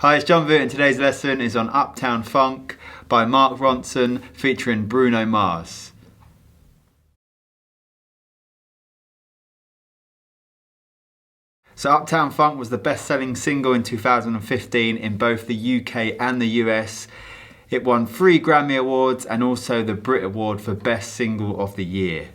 Hi, it's John Vu, and today's lesson is on Uptown Funk by Mark Ronson featuring Bruno Mars. So Uptown Funk was the best-selling single in 2015 in both the UK and the US. It won 3 Grammy Awards and also the Brit Award for Best Single of the Year.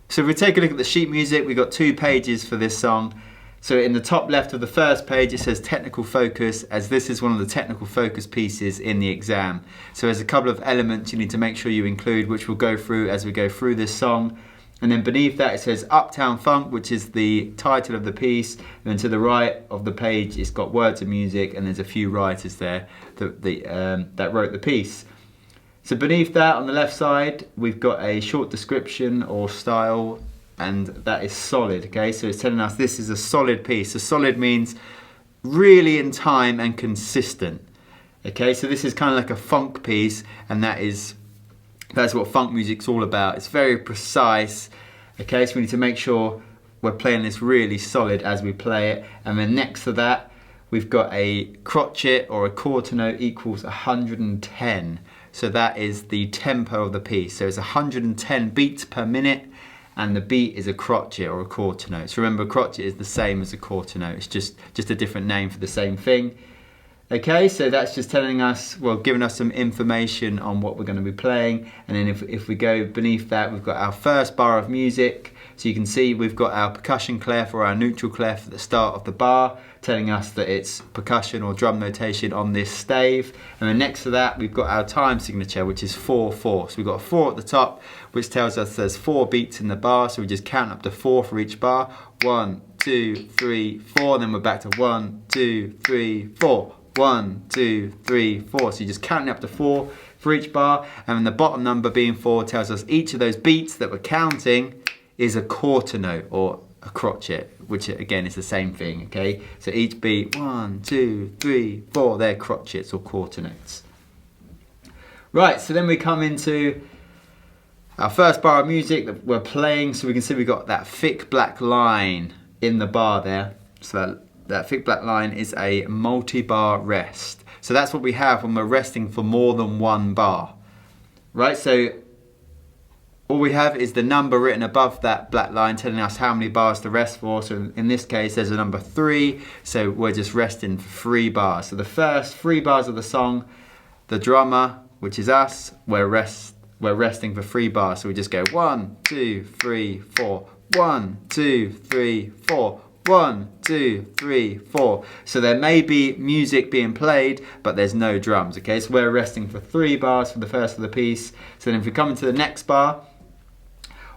So if we take a look at the sheet music, we've got 2 pages for this song. So in the top left of the first page, it says technical focus, as this is one of the technical focus pieces in the exam. So there's a couple of elements you need to make sure you include, which we'll go through as we go through this song. And then beneath that, it says Uptown Funk, which is the title of the piece. And then to the right of the page, it's got words and music, and there's a few writers there that wrote the piece. So beneath that, on the left side, we've got a short description or style, and that is solid, okay? So it's telling us this is a solid piece. So solid means really in time and consistent, okay? So this is kind of like a funk piece, and that's what funk music's all about. It's very precise, okay? So we need to make sure we're playing this really solid as we play it. And then next to that, we've got a crotchet or a quarter note equals 110. So that is the tempo of the piece. So it's 110 beats per minute, and the beat is a crotchet or a quarter note. So remember, a crotchet is the same as a quarter note. It's just a different name for the same thing. Okay, so that's just telling us, well, giving us some information on what we're going to be playing. And then if we go beneath that, we've got our first bar of music. So you can see we've got our percussion clef or our neutral clef at the start of the bar, telling us that it's percussion or drum notation on this stave. And then next to that, we've got our time signature, which is 4/4. So we've got a 4 at the top, which tells us there's 4 beats in the bar. So we just count up to 4 for each bar. 1, 2, 3, 4. And then we're back to 1, 2, 3, 4. 1, 2, 3, 4. So you're just counting up to 4 for each bar. And then the bottom number being 4 tells us each of those beats that we're counting is a quarter note or a crotchet, which again is the same thing, okay? So each beat, 1, 2, 3, 4, they're crotchets or quarter notes. Right, so then we come into our first bar of music that we're playing. So we can see we've got that thick black line in the bar there. So that thick black line is a multi-bar rest. So that's what we have when we're resting for more than 1 bar, right? So all we have is the number written above that black line telling us how many bars to rest for. So in this case, there's a number 3. So we're just resting for 3 bars. So the first 3 bars of the song, the drummer, which is us, we're resting for 3 bars. So we just go 1, 2, 3, 4, 1, 2, 3, 4. 1, 2, 3, 4. So there may be music being played, but there's no drums, okay? So we're resting for 3 bars for the first of the piece. So then if we come into the next bar,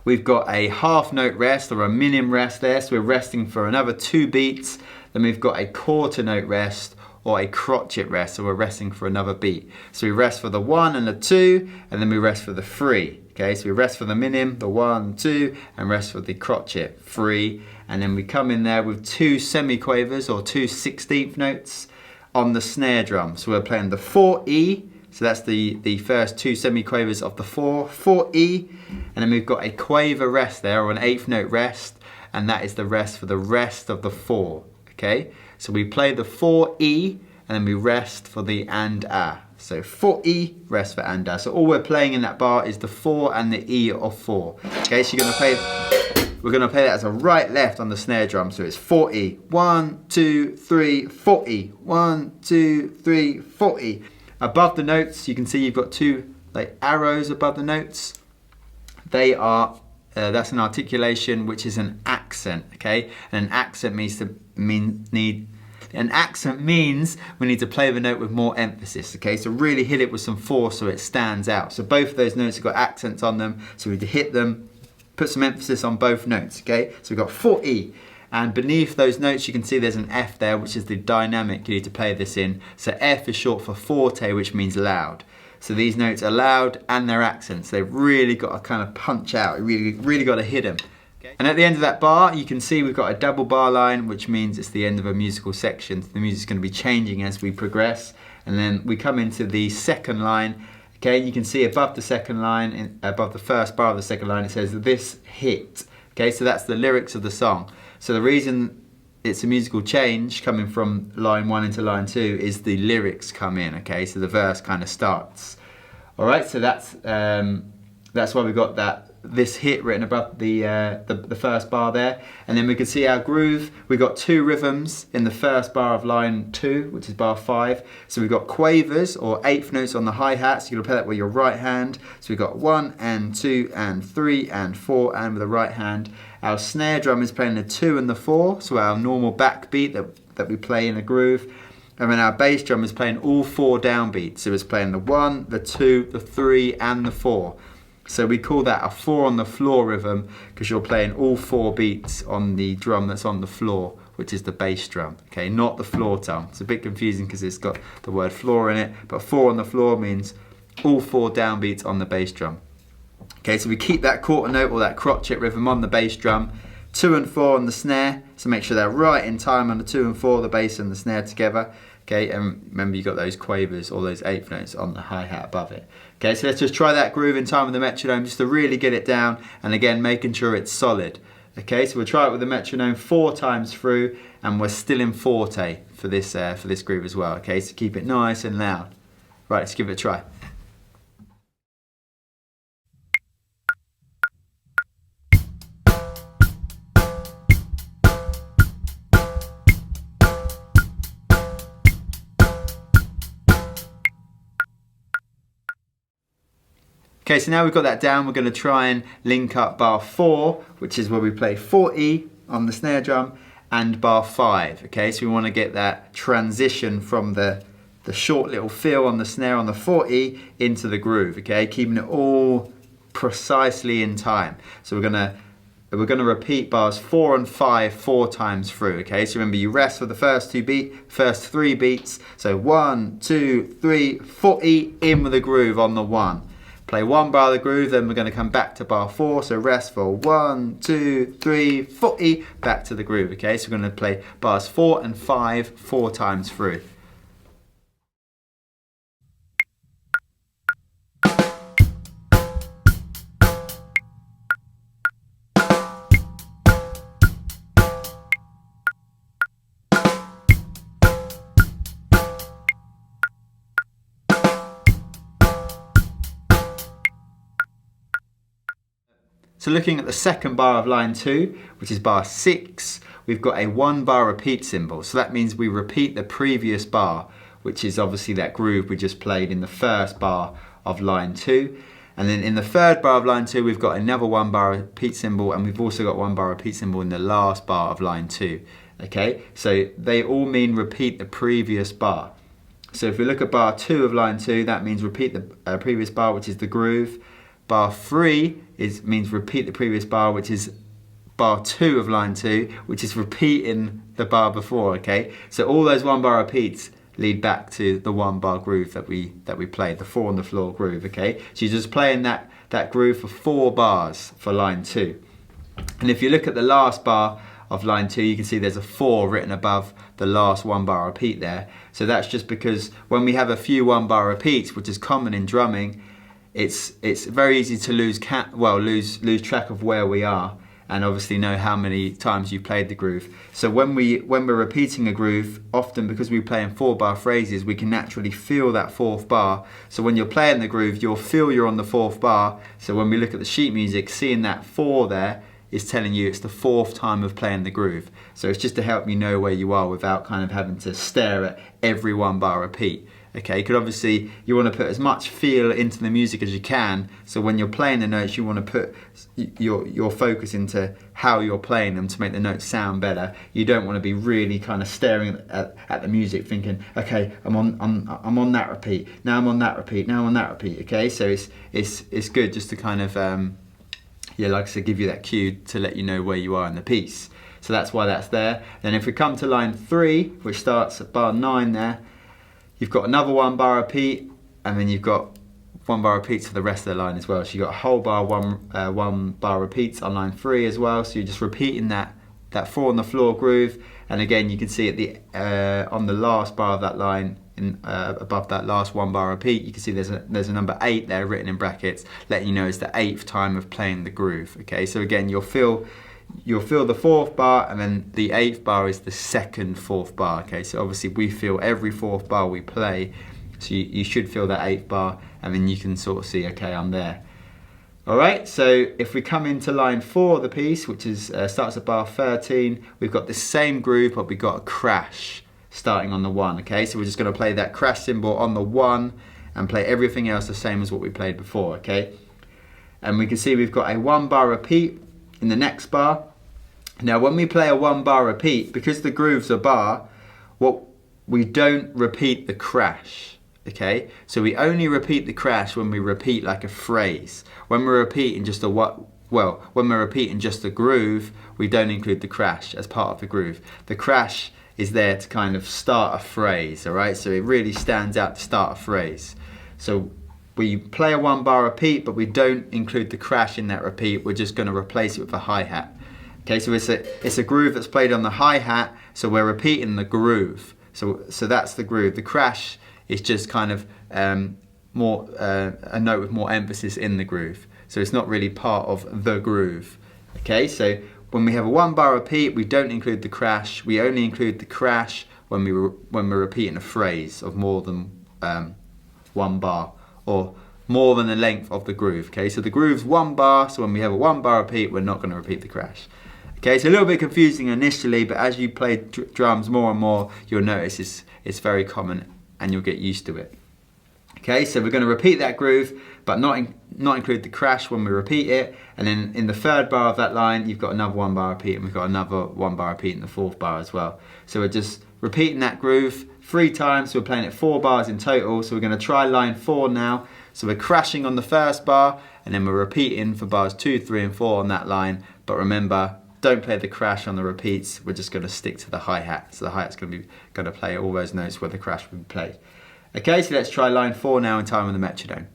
we've got a half note rest or a minim rest there. So we're resting for another 2 beats. Then we've got a quarter note rest or a crotchet rest. So we're resting for another beat. So we rest for the 1 and the 2, and then we rest for the 3. Okay, so we rest for the minim, the 1, 2, and rest for the crotchet, 3. And then we come in there with 2 semiquavers or 2 16th notes on the snare drum. So we're playing the 4E. So that's the first 2 semiquavers of the 4E. And then we've got a quaver rest there, or an 8th note rest. And that is the rest for the rest of the 4. Okay, so we play the 4E, and then we rest for the and a. So 4E, rest for and a. So all we're playing in that bar is the 4 and the E of 4. Okay, so we're going to play that as a right left on the snare drum. So it's 4E. 1, 2, 3, 4E. 1, 2, 3, 4E. Above the notes, you can see you've got 2 like arrows above the notes. They are that's an articulation, which is an accent. Okay, and an accent means we need to play the note with more emphasis, okay? So really hit it with some force so it stands out. So both of those notes have got accents on them, so we need to hit them, put some emphasis on both notes, okay? So we've got 4E, and beneath those notes you can see there's an F there, which is the dynamic you need to play this in. So F is short for forte, which means loud. So these notes are loud and they're accents. They've really got to kind of punch out, really got to hit them. And at the end of that bar, you can see we've got a double bar line, which means it's the end of a musical section. The music's going to be changing as we progress. And then we come into the second line. Okay, and you can see above the second line, above the first bar of the second line, it says this hit. Okay, so that's the lyrics of the song. So the reason it's a musical change coming from line 1 into line 2 is the lyrics come in, okay? So the verse kind of starts. All right, so that's why we got this hit written above the first bar there. And then we can see our groove. We got 2 rhythms in the first bar of line 2, which is bar 5. So we've got quavers or 8th notes on the hi-hat. So you're gonna play that with your right hand. So we've got 1 and 2 and 3 and 4 and with the right hand. Our snare drum is playing the 2 and the 4, so our normal backbeat that we play in a groove. And then our bass drum is playing all 4 downbeats. So it's playing the 1, the 2, the 3, and the 4. So we call that a 4 on the floor rhythm because you're playing all 4 beats on the drum that's on the floor, which is the bass drum, okay, not the floor tom. It's a bit confusing because it's got the word floor in it, but 4 on the floor means all 4 downbeats on the bass drum. Okay, so we keep that quarter note or that crotchet rhythm on the bass drum, 2 and 4 on the snare, so make sure they're right in time on the 2 and 4, the bass and the snare together. Okay, and remember you got those quavers or those 8th notes on the hi-hat above it. Okay, so let's just try that groove in time with the metronome just to really get it down, and again making sure it's solid. Okay, so we'll try it with the metronome 4 times through, and we're still in forte for this groove as well. Okay, so keep it nice and loud. Right, let's give it a try. Okay, so now we've got that down, we're going to try and link up bar 4, which is where we play 4E on the snare drum, and bar 5. Okay, so we want to get that transition from the short little feel on the snare on the 4E into the groove. Okay, keeping it all precisely in time. So we're going to repeat bars 4 and 5 4 times through. Okay, so remember you rest for the first 3 beats. So 1, 2, 3, 4E in with the groove on the 1. Play 1 bar of the groove, then we're going to come back to bar 4, so rest for 1, 2, 3, 4E, back to the groove, okay? So we're going to play bars 4 and 5 4 times through. So looking at the second bar of line 2, which is bar 6, we've got a 1 bar repeat symbol. So that means we repeat the previous bar, which is obviously that groove we just played in the first bar of line 2. And then in the third bar of line 2, we've got another 1 bar repeat symbol, and we've also got 1 bar repeat symbol in the last bar of line 2. Okay, so they all mean repeat the previous bar. So if we look at bar 2 of line 2, that means repeat the previous bar, which is the groove. Bar 3 means repeat the previous bar, which is bar 2 of line 2, which is repeating the bar before, okay? So all those 1 bar repeats lead back to the 1 bar groove that we played, the 4 on the floor groove, okay? So you're just playing that groove for 4 bars for line 2. And if you look at the last bar of line 2, you can see there's a 4 written above the last 1 bar repeat there. So that's just because when we have a few 1 bar repeats, which is common in drumming, it's very easy to lose track of where we are, and obviously know how many times you played the groove. So when we're repeating a groove, often because we play in 4 bar phrases, we can naturally feel that 4th bar. So when you're playing the groove, you'll feel you're on the 4th bar. So when we look at the sheet music, seeing that 4 there is telling you it's the 4th time of playing the groove. So it's just to help you know where you are without kind of having to stare at every 1 bar repeat. Okay, because obviously you want to put as much feel into the music as you can, so when you're playing the notes you want to put your focus into how you're playing them to make the notes sound better. You don't want to be really kind of staring at the music thinking, okay, I'm on that repeat, now I'm on that repeat, now I'm on that repeat. Okay, so it's good just to kind of like I said, give you that cue to let you know where you are in the piece. So that's why that's there. Then if we come to line 3, which starts at bar 9 there, you've got another 1 bar repeat, and then you've got 1 bar repeats for the rest of the line as well. So you've got a whole bar, 1 bar repeats on line 3 as well. So you're just repeating that 4 on the floor groove. And again, you can see at on the last bar of that line, above that last 1 bar repeat, you can see there's a number 8 there written in brackets, letting you know it's the 8th time of playing the groove. Okay, so again, you'll feel you'll feel the 4th bar, and then the 8th bar is the second 4th bar. Okay, so obviously we feel every 4th bar we play, so you should feel that 8th bar, and then you can sort of see, okay, I'm there. All right, so if we come into line 4 of the piece, which is starts at bar 13, we've got the same groove, but we've got a crash starting on the 1. Okay, so we're just going to play that crash symbol on the 1 and play everything else the same as what we played before. Okay, and we can see we've got a 1 bar repeat in the next bar. Now when we play a 1 bar repeat, because the groove's a bar, we don't repeat the crash. Okay, so we only repeat the crash when we repeat like a phrase. When we're repeating just when we're repeating just a groove, we don't include the crash as part of the groove. The crash is there to kind of start a phrase, all right? So it really stands out to start a phrase. So we play a 1 bar repeat, but we don't include the crash in that repeat. We're just going to replace it with a hi-hat. Okay, so it's a groove that's played on the hi-hat, so we're repeating the groove. So that's the groove. The crash is just kind of more a note with more emphasis in the groove. So it's not really part of the groove. Okay, so when we have a 1 bar repeat, we don't include the crash. We only include the crash when we're repeating a phrase of more than 1 bar, or more than the length of the groove. Okay, so the groove's 1 bar, so when we have a 1 bar repeat, we're not going to repeat the crash. Okay, it's a little bit confusing initially, but as you play drums more and more, you'll notice it's very common, and you'll get used to it. Okay, so we're going to repeat that groove, but not include the crash when we repeat it. And then in the 3rd bar of that line, you've got another 1 bar repeat, and we've got another 1 bar repeat in the 4th bar as well. So we're just repeating that groove 3 times, so we're playing it 4 bars in total. So we're going to try line 4 now. So we're crashing on the 1st bar, and then we're repeating for bars 2, 3, and 4 on that line. But remember, don't play the crash on the repeats. We're just going to stick to the hi-hat. So the hi-hat's going to play all those notes where the crash will be played. Okay, so let's try line 4 now in time with the metronome.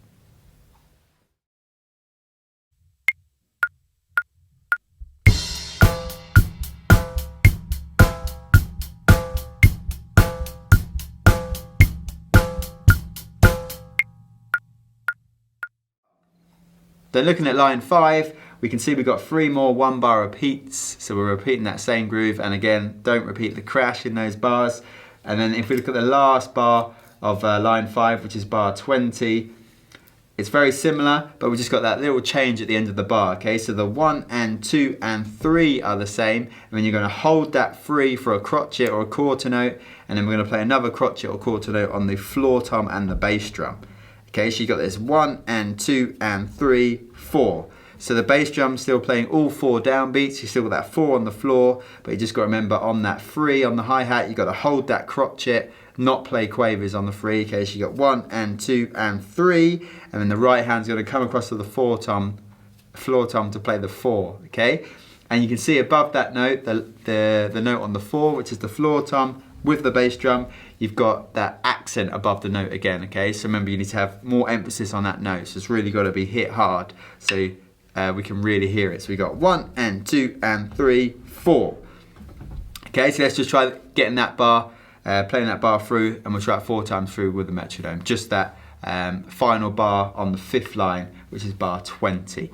Then looking at line 5, we can see we've got 3 more 1 bar repeats. So we're repeating that same groove, and again, don't repeat the crash in those bars. And then if we look at the last bar of line 5, which is bar 20, it's very similar, but we've just got that little change at the end of the bar. Okay, so the 1 and 2 and 3 are the same, and then you're going to hold that 3 for a crotchet or a quarter note, and then we're going to play another crotchet or quarter note on the floor tom and the bass drum. Okay, so you've got this 1 and 2 and 3, 4. So the bass drum's still playing all 4 downbeats. You still got that 4 on the floor, but you just got to remember on that 3 on the hi-hat, you've got to hold that crotchet, not play quavers on the 3. Okay, so you got 1 and 2 and 3, and then the right hand's going to come across to the floor tom to play the 4. Okay, and you can see above that note, the note on the 4, which is the floor tom with the bass drum, you've got that accent above the note again. Okay, so remember you need to have more emphasis on that note. So it's really got to be hit hard, so we can really hear it. So we got 1 and 2 and 3, 4. Okay, so let's just try getting that bar, playing that bar through, and we'll try it 4 times through with the metronome. Just that final bar on the 5th line, which is bar 20.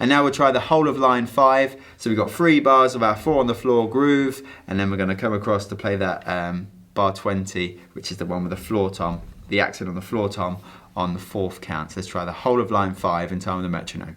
And now we'll try the whole of line 5. So we've got 3 bars of our 4 on the floor groove, and then we're going to come across to play that bar 20, which is the one with the floor tom, the accent on the floor tom on the 4th count. So let's try the whole of line 5 in time with the metronome.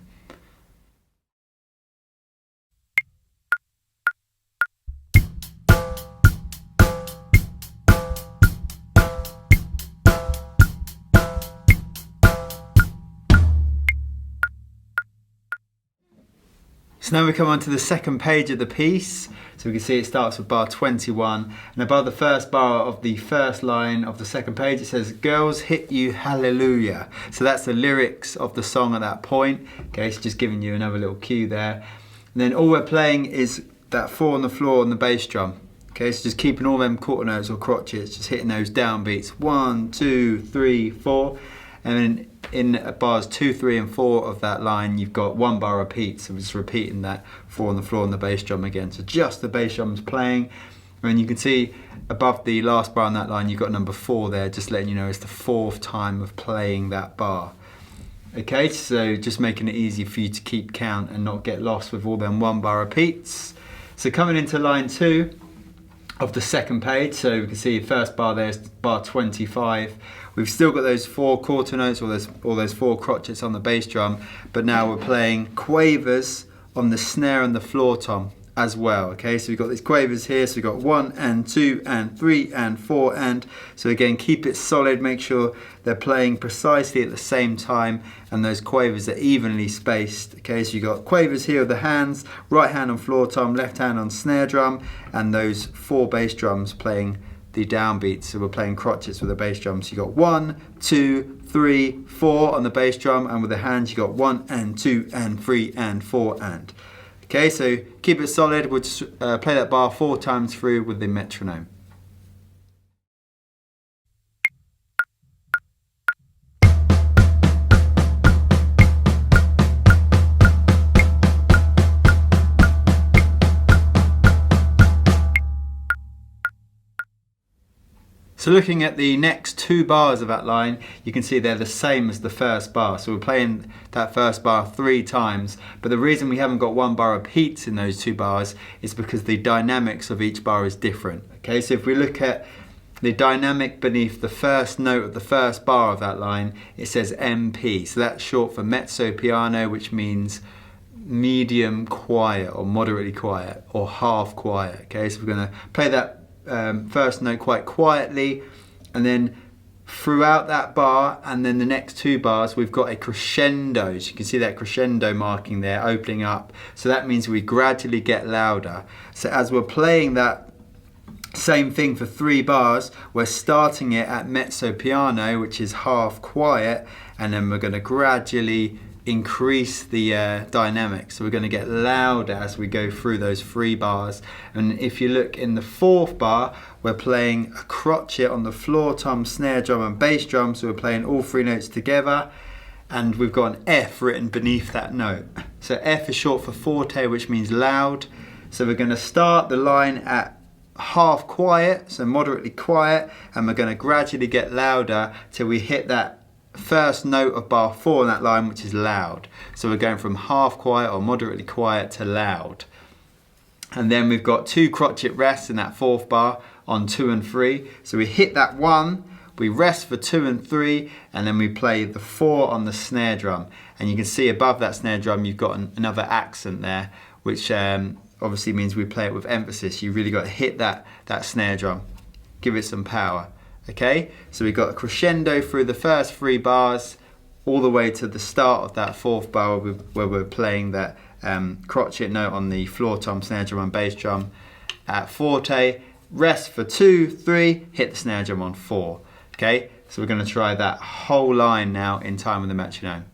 So now we come on to the second page of the piece. So we can see it starts with bar 21, and above the first bar of the first line of the second page it says, "Girls hit you hallelujah." So that's the lyrics of the song at that point. Okay, so just giving you another little cue there. And then all we're playing is that 4 on the floor on the bass drum. Okay, so just keeping all them quarter notes or crotchets, just hitting those downbeats. 1, 2, 3, 4. And then in bars 2, 3 and 4 of that line, you've got 1 bar repeat. So we're just repeating that 4 on the floor and the bass drum again. So just the bass drum's playing. And you can see above the last bar on that line, you've got number 4 there, just letting you know it's the 4th time of playing that bar. Okay, so just making it easy for you to keep count and not get lost with all them 1 bar repeats. So coming into line 2 of the second page, so we can see the first bar there is bar 25. We've still got those 4 quarter notes, or those 4 crotchets on the bass drum, but now we're playing quavers on the snare and the floor tom as well. Okay, so we've got these quavers here, so we've got 1 and 2 and 3 and 4 and, so again, keep it solid, make sure they're playing precisely at the same time and those quavers are evenly spaced. Okay, so you've got quavers here with the hands, right hand on floor tom, left hand on snare drum, and those 4 bass drums playing the downbeats. So we're playing crotchets with the bass drum. So you got 1, 2, 3, 4 on the bass drum, and with the hands you got 1 and 2 and 3 and 4 and. Okay, so keep it solid. We'll just play that bar 4 times through with the metronome. So looking at the next 2 bars of that line, you can see they're the same as the first bar. So we're playing that first bar 3 times, but the reason we haven't got 1 bar repeats in those 2 bars is because the dynamics of each bar is different. Okay, so if we look at the dynamic beneath the first note of the first bar of that line, it says MP. So that's short for mezzo piano, which means medium quiet or moderately quiet or half quiet. Okay, so we're going to play that first note quite quietly, and then throughout that bar and then the next 2 bars we've got a crescendo. So you can see that crescendo marking there opening up, so that means we gradually get louder. So as we're playing that same thing for 3 bars, we're starting it at mezzo piano, which is half quiet, and then we're going to gradually increase the dynamics. So we're going to get louder as we go through those 3 bars. And if you look in the 4th bar, we're playing a crotchet on the floor tom, snare drum and bass drum. So we're playing all 3 notes together, and we've got an F written beneath that note. So F is short for forte, which means loud. So we're going to start the line at half quiet, so moderately quiet, and we're going to gradually get louder till we hit that first note of bar 4 on that line, which is loud. So we're going from half quiet or moderately quiet to loud. And then we've got 2 crotchet rests in that 4th bar on 2 and 3. So we hit that 1, we rest for 2 and 3, and then we play the 4 on the snare drum. And you can see above that snare drum you've got another accent there, which obviously means we play it with emphasis. You really got to hit that snare drum, give it some power. Okay, so we've got a crescendo through the first 3 bars all the way to the start of that 4th bar where we're playing that crotchet note on the floor tom, snare drum and bass drum at forte, rest for 2, 3, hit the snare drum on 4. Okay, so we're going to try that whole line now in time with the metronome.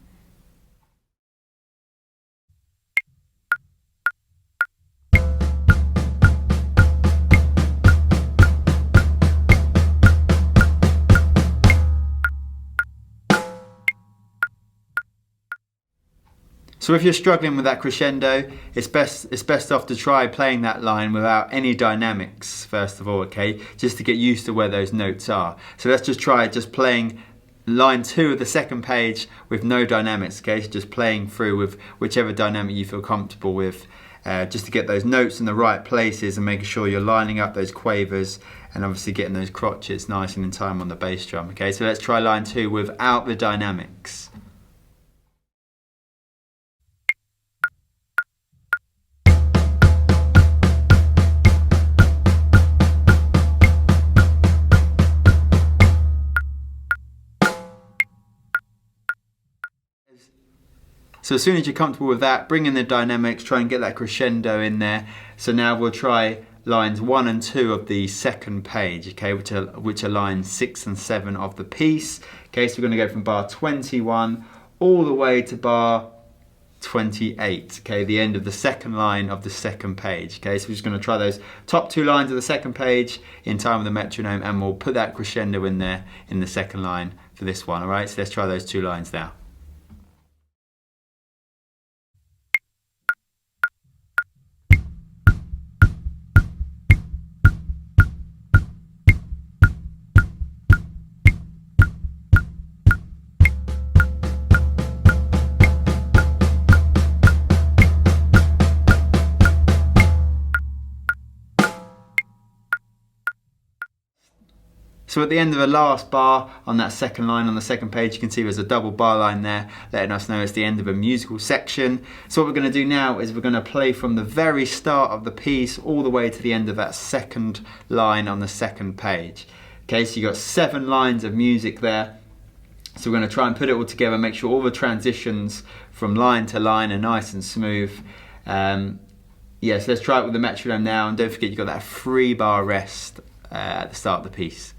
So if you're struggling with that crescendo, it's best off to try playing that line without any dynamics first of all, okay? Just to get used to where those notes are. So let's just try playing line 2 of the second page with no dynamics, okay? So just playing through with whichever dynamic you feel comfortable with, just to get those notes in the right places and making sure you're lining up those quavers and obviously getting those crotchets nice and in time on the bass drum, okay? So let's try line 2 without the dynamics. So as soon as you're comfortable with that, bring in the dynamics, try and get that crescendo in there. So now we'll try lines 1 and 2 of the second page, okay, which are lines 6 and 7 of the piece. Okay, so we're going to go from bar 21 all the way to bar 28, okay, the end of the second line of the second page. Okay, so we're just going to try those top 2 lines of the second page in time with the metronome, and we'll put that crescendo in there in the second line for this one, all right? So let's try those 2 lines now. So at the end of the last bar on that second line on the second page, you can see there's a double bar line there, letting us know it's the end of a musical section. So what we're going to do now is we're going to play from the very start of the piece all the way to the end of that second line on the second page. Okay, so you've got 7 lines of music there. So we're going to try and put it all together, make sure all the transitions from line to line are nice and smooth. Yes, let's try it with the metronome now, and don't forget you've got that 3 bar rest at the start of the piece.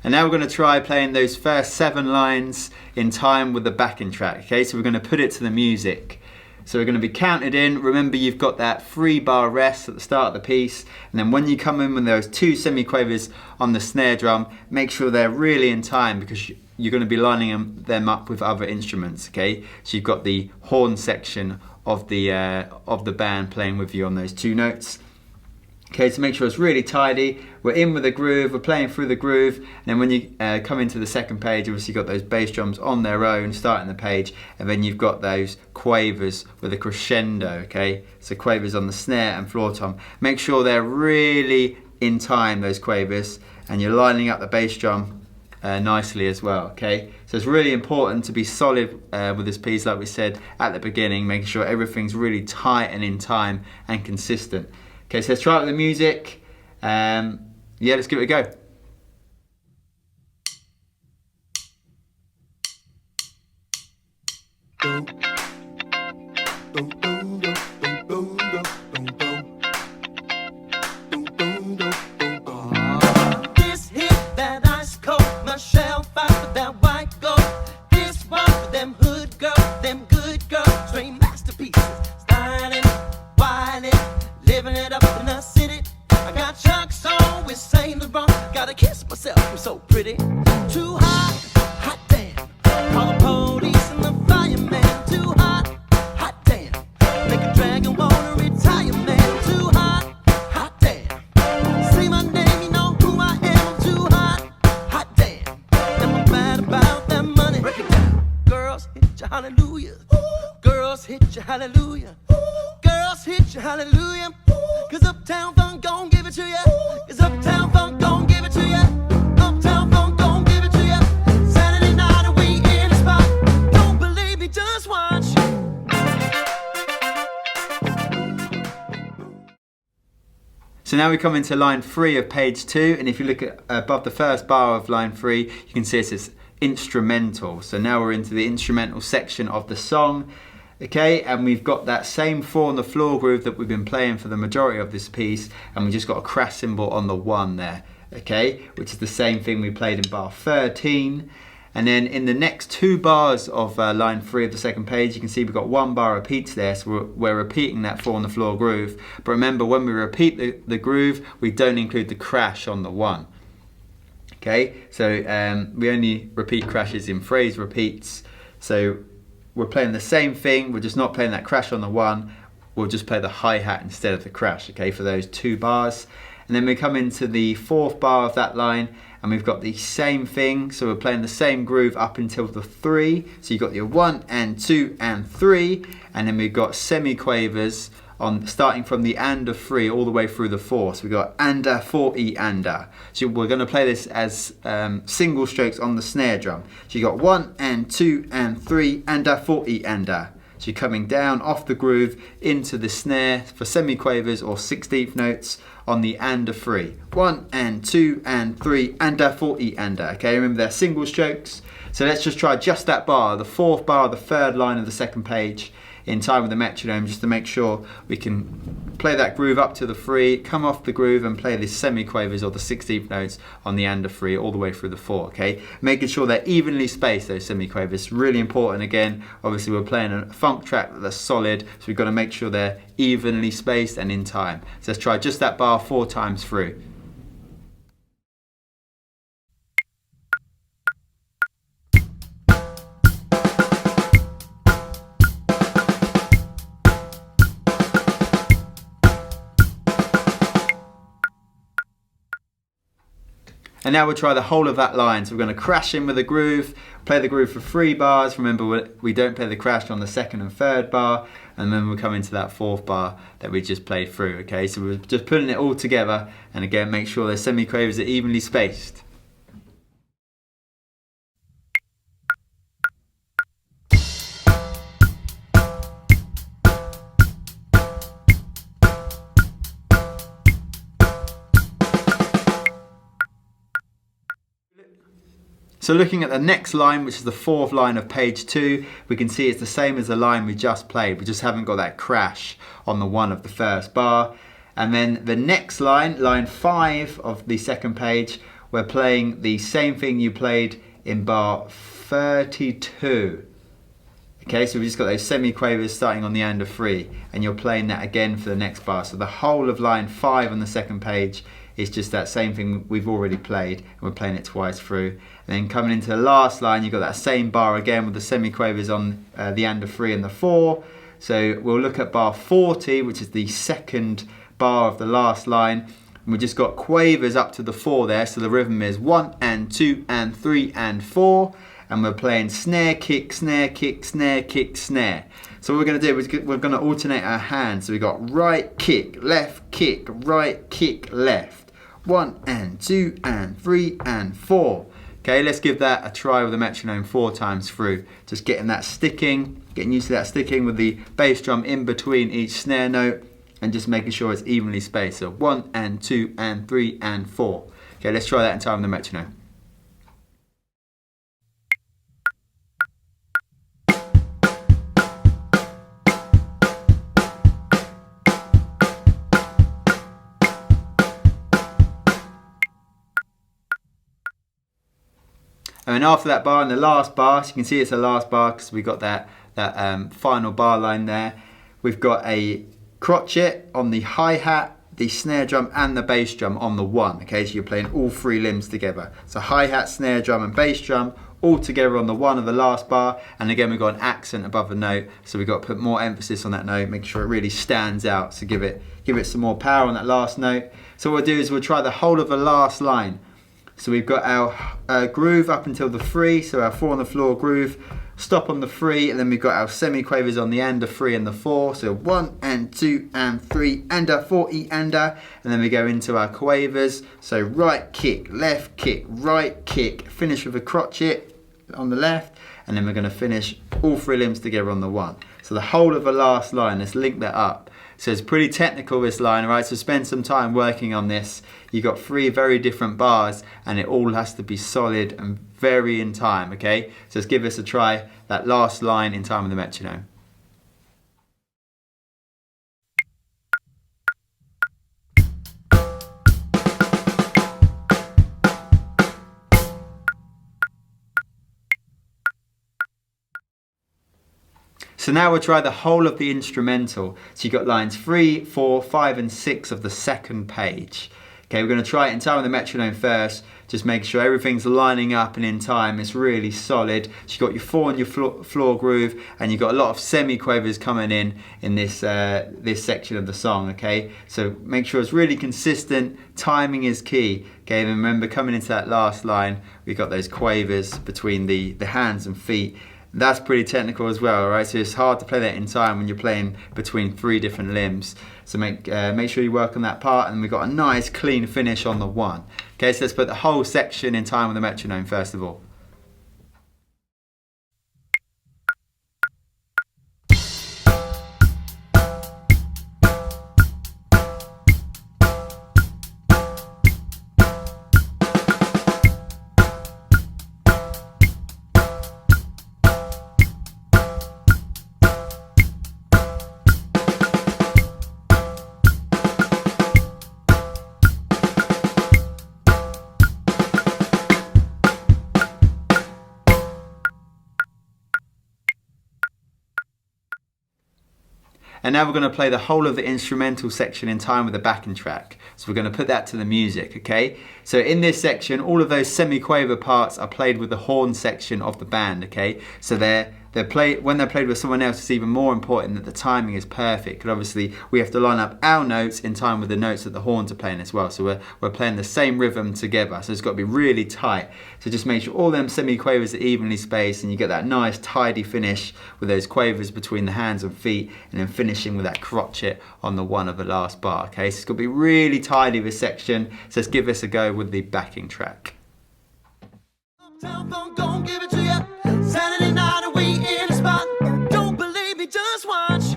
And now we're going to try playing those first 7 lines in time with the backing track. Okay, so we're going to put it to the music. So we're going to be counted in. Remember, you've got that 3 bar rest at the start of the piece, and then when you come in with those 2 semiquavers on the snare drum, make sure they're really in time, because you're going to be lining them up with other instruments. Okay, so you've got the horn section of the band playing with you on those 2 notes. Okay, so make sure it's really tidy. We're in with a groove, we're playing through the groove, and then when you come into the second page, obviously you've got those bass drums on their own starting the page, and then you've got those quavers with a crescendo, okay? So quavers on the snare and floor tom. Make sure they're really in time, those quavers, and you're lining up the bass drum nicely as well, okay? So it's really important to be solid with this piece, like we said at the beginning, making sure everything's really tight and in time and consistent. Okay, so let's try it with the music. Yeah, let's give it a go. This hit that ice cold, Michelle fight for that white gold. This one for them hood girls, them good girls, straight masterpieces, styling, wilding, living it up in the city. I got Chuck's on with Saint Laurent. Gotta kiss myself, I'm so pretty. Too hot, hot damn. Call the police and the fireman. Too hot, hot damn. Make a dragon wanna retire, man. Too hot, hot damn. Say my name, you know who I am. I'm too hot damn. And I'm mad about that money. Break it down. Girls hit your hallelujah. Girls hit your hallelujah. Girls hit your hallelujah. Cause Uptown Funk gon' give it to ya. Cause Uptown Funk gon' give it to ya. Uptown Funk gon' give it to ya. Saturday night and we in the spot. Don't believe me, just watch. So now we come into line 3 of page 2, and if you look at above the first bar of line 3, you can see it says instrumental. So now we're into the instrumental section of the song. Okay, and we've got that same 4 on the floor groove that we've been playing for the majority of this piece, and we just got a crash cymbal on the 1 there, okay, which is the same thing we played in bar 13. And then in the next 2 bars of line 3 of the second page, you can see we've got 1 bar repeats there, so we're repeating that 4 on the floor groove. But remember, when we repeat the groove, we don't include the crash on the 1. Okay, so we only repeat crashes in phrase repeats. So we're playing the same thing, we're just not playing that crash on the 1. we'll just play the hi-hat instead of the crash, okay, for those 2 bars. And then we come into the 4th bar of that line, and we've got the same thing, so we're playing the same groove up until the 3. So you've got your 1 and 2 and 3, and then we've got semi-quavers on starting from the and of 3 all the way through the 4. So we've got anda, 4e, anda. So we're going to play this as single strokes on the snare drum. So you've got 1 and 2 and 3, anda, 4e, anda. So you're coming down off the groove into the snare for semi-quavers or 16th notes on the and of 3. 1 and 2 and 3, anda, 4e, anda. Okay, remember they're single strokes. So let's just try just that bar, the 4th bar, the 3rd line of the 2nd page, in time with the metronome, just to make sure we can play that groove up to the 3, come off the groove and play the semi-quavers or the 16th notes on the and of 3 all the way through the 4, okay? Making sure they're evenly spaced, those semi-quavers, really important. Again, obviously we're playing a funk track that's solid, so we've got to make sure they're evenly spaced and in time. So let's try just that bar 4 times through. And now we'll try the whole of that line. So we're going to crash in with a groove, play the groove for 3 bars. Remember, we don't play the crash on the 2nd and 3rd bar, and then we'll come into that 4th bar that we just played through, okay? So we're just putting it all together, and again, make sure the semi-quavers are evenly spaced. So looking at the next line, which is the 4th line of page 2, we can see it's the same as the line we just played. We just haven't got that crash on the 1 of the 1st bar. And then the next line, line 5 of the 2nd page, we're playing the same thing you played in bar 32. Okay, so we just got those semi-quavers starting on the and of 3, and you're playing that again for the next bar. So the whole of line 5 on the 2nd page is just that same thing we've already played, and we're playing it twice through. And then coming into the last line, you've got that same bar again with the semi-quavers on the and of 3 and the 4. So we'll look at bar 40, which is the 2nd bar of the last line. And we've just got quavers up to the 4 there, so the rhythm is 1 and 2 and 3 and 4. And we're playing snare, kick, snare, kick, snare, kick, snare. So what we're going to do is we're going to alternate our hands. So we've got right kick, right kick, left. 1 and 2 and 3 and 4. Okay, let's give that a try with the metronome 4 times through. Just getting that sticking, getting used to that sticking with the bass drum in between each snare note, and just making sure it's evenly spaced. So 1 and 2 and 3 and 4. Okay, let's try that in time with the metronome. And then after that bar, in the last bar, so you can see it's the last bar because we've got that final bar line there. We've got a crotchet on the hi-hat, the snare drum and the bass drum on the 1. Okay, so you're playing all 3 limbs together. So hi-hat, snare drum and bass drum all together on the 1 of the last bar. And again, we've got an accent above the note, so we've got to put more emphasis on that note, make sure it really stands out. So give it some more power on that last note. So what we'll do is we'll try the whole of the last line. So we've got our groove up until the 3, so our 4 on the floor groove, stop on the 3, and then we've got our semi-quavers on the and of 3 and the 4, so 1 and 2 and 3, anda, 4e, anda, and then we go into our quavers, so right kick, right kick, finish with a crotchet on the left, and then we're going to finish all 3 limbs together on the 1. So the whole of the last line, let's link that up. So it's pretty technical, this line, right? So spend some time working on this. You've got 3 very different bars, and it all has to be solid and very in time, okay? So let's give this a try, that last line in time with the metronome. So now we'll try the whole of the instrumental. So you've got lines 3, 4, 5 and 6 of the 2nd page. Okay, we're going to try it in time with the metronome first. Just make sure everything's lining up and in time. It's really solid. So you've got your 4 and your floor groove, and you've got a lot of semi-quavers coming in this this section of the song. Okay, so make sure it's really consistent. Timing is key. Okay, and remember, coming into that last line, we've got those quavers between the hands and feet. That's pretty technical as well, right? So it's hard to play that in time when you're playing between 3 different limbs. So make sure you work on that part, and we've got a nice clean finish on the 1. Okay, so let's put the whole section in time with the metronome first of all. And now we're going to play the whole of the instrumental section in time with the backing track. So we're going to put that to the music, okay? So in this section, all of those semi-quaver parts are played with the horn section of the band, okay? So when they're played with someone else, it's even more important that the timing is perfect. Because obviously we have to line up our notes in time with the notes that the horns are playing as well. So we're playing the same rhythm together. So it's got to be really tight. So just make sure all them semi-quavers are evenly spaced, and you get that nice tidy finish with those quavers between the hands and feet, and then finishing with that crotchet on the 1 of the last bar. Okay, so it's got to be really tidy this section. So let's give this a go with the backing track. Uptown funk, gon' give it to ya. Saturday night and we in the spot. Don't believe me, just watch.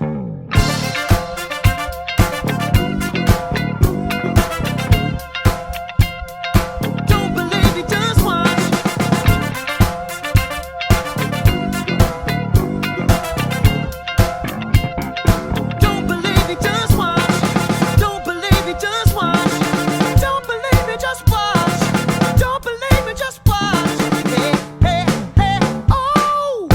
Don't believe me, just watch. Don't believe me, just watch. Don't believe me, just watch. Don't believe me, just watch. Don't believe me, just watch. Hey, hey, hey, oh!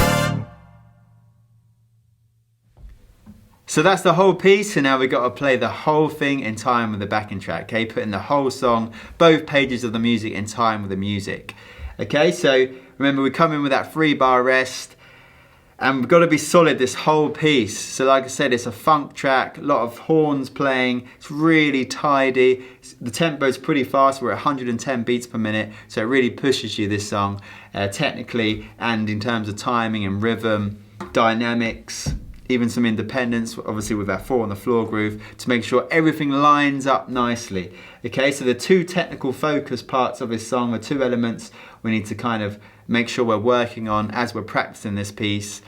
So that's the whole piece, and now we've got to play the whole thing in time with the backing track, okay? Putting the whole song, both pages of the music in time with the music. Okay, so remember we come in with that 3-bar rest, and we've got to be solid this whole piece. So like I said, it's a funk track, a lot of horns playing, it's really tidy. The tempo's pretty fast, we're at 110 beats per minute, so it really pushes you, this song, technically, and in terms of timing and rhythm, dynamics, even some independence, obviously with that 4 on the floor groove, to make sure everything lines up nicely. Okay, so the 2 technical focus parts of this song are 2 elements we need to kind of make sure we're working on as we're practicing this piece,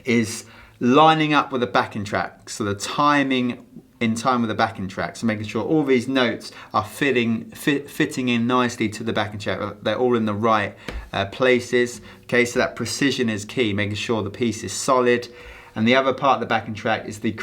is lining up with the backing track. So the timing in time with the backing track. So making sure all these notes are fitting in nicely to the backing track. They're all in the right places. Okay, so that precision is key, making sure the piece is solid. And the other part of the backing track is the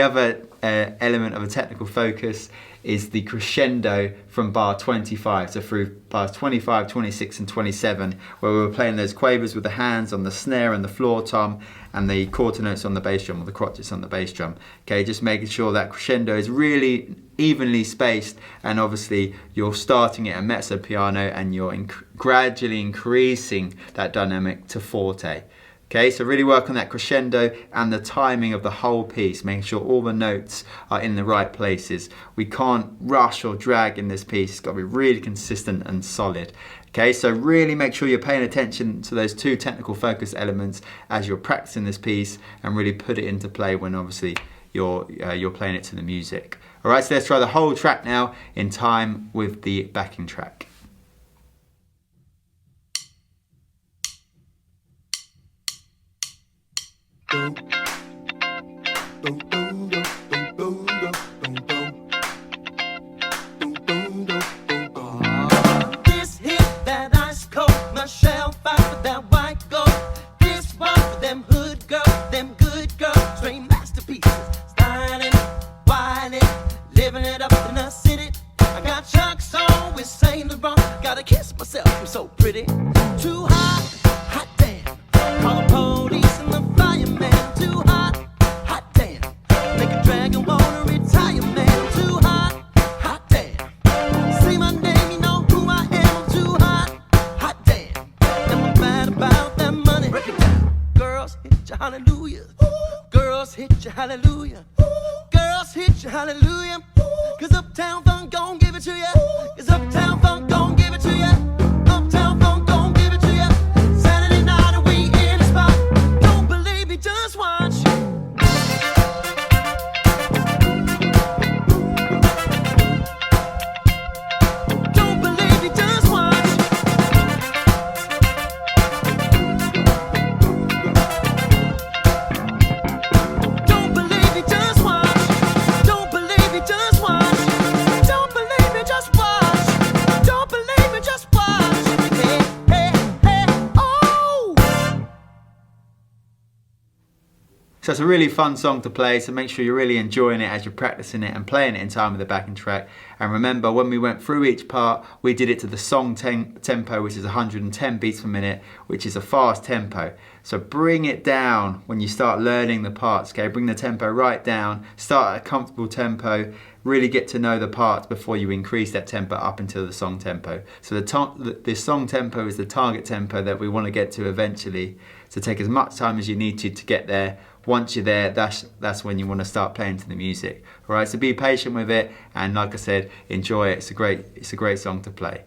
other element of a technical focus is the crescendo from bar 25, so through bars 25, 26 and 27, where we were playing those quavers with the hands on the snare and the floor tom, and the quarter notes on the bass drum, or the crotchets on the bass drum. Okay, just making sure that crescendo is really evenly spaced, and obviously you're starting at a mezzo piano and you're gradually increasing that dynamic to forte. Okay, so really work on that crescendo and the timing of the whole piece, making sure all the notes are in the right places. We can't rush or drag in this piece. It's got to be really consistent and solid. Okay, so really make sure you're paying attention to those 2 technical focus elements as you're practicing this piece, and really put it into play when obviously you're playing it to the music. All right, so let's try the whole track now in time with the backing track. This hit that ice cold, my shell fight for that white gold. This one for them hood girls, them good girls, straight masterpieces, styling, wilding, living it up in the city. I got Chuck's on with Saint Laurent, gotta kiss myself, I'm so pretty. Too hot, hot damn, call the police and the fireman. Too hot damn, make a dragon wanna retire, man. Too hot damn. Girls hit your hallelujah. Girls hit your hallelujah. Girls hit your hallelujah. Cause Uptown Funk gon' give it to ya. Cause Uptown Funk gon' give it to ya. Uptown Funk gon' give it to ya. Saturday night and we in the spot. Don't believe me, just watch. Don't believe me, just watch. Don't believe me, just watch. Don't believe me, just watch. Don't believe me, just watch. Don't believe me, just watch. Hey, hey, hey, oh! So it's a really fun song to play, so make sure you're really enjoying it as you're practicing it and playing it in time with the backing track. And remember, when we went through each part, we did it to the song tempo, which is 110 beats per minute, which is a fast tempo. So bring it down when you start learning the parts, okay? Bring the tempo right down, start at a comfortable tempo, really get to know the parts before you increase that tempo up until the song tempo. So the song tempo is the target tempo that we want to get to eventually. So take as much time as you need to get there. Once you're there, that's when you want to start playing to the music. All right, so be patient with it, and like I said, enjoy it. It's a great song to play.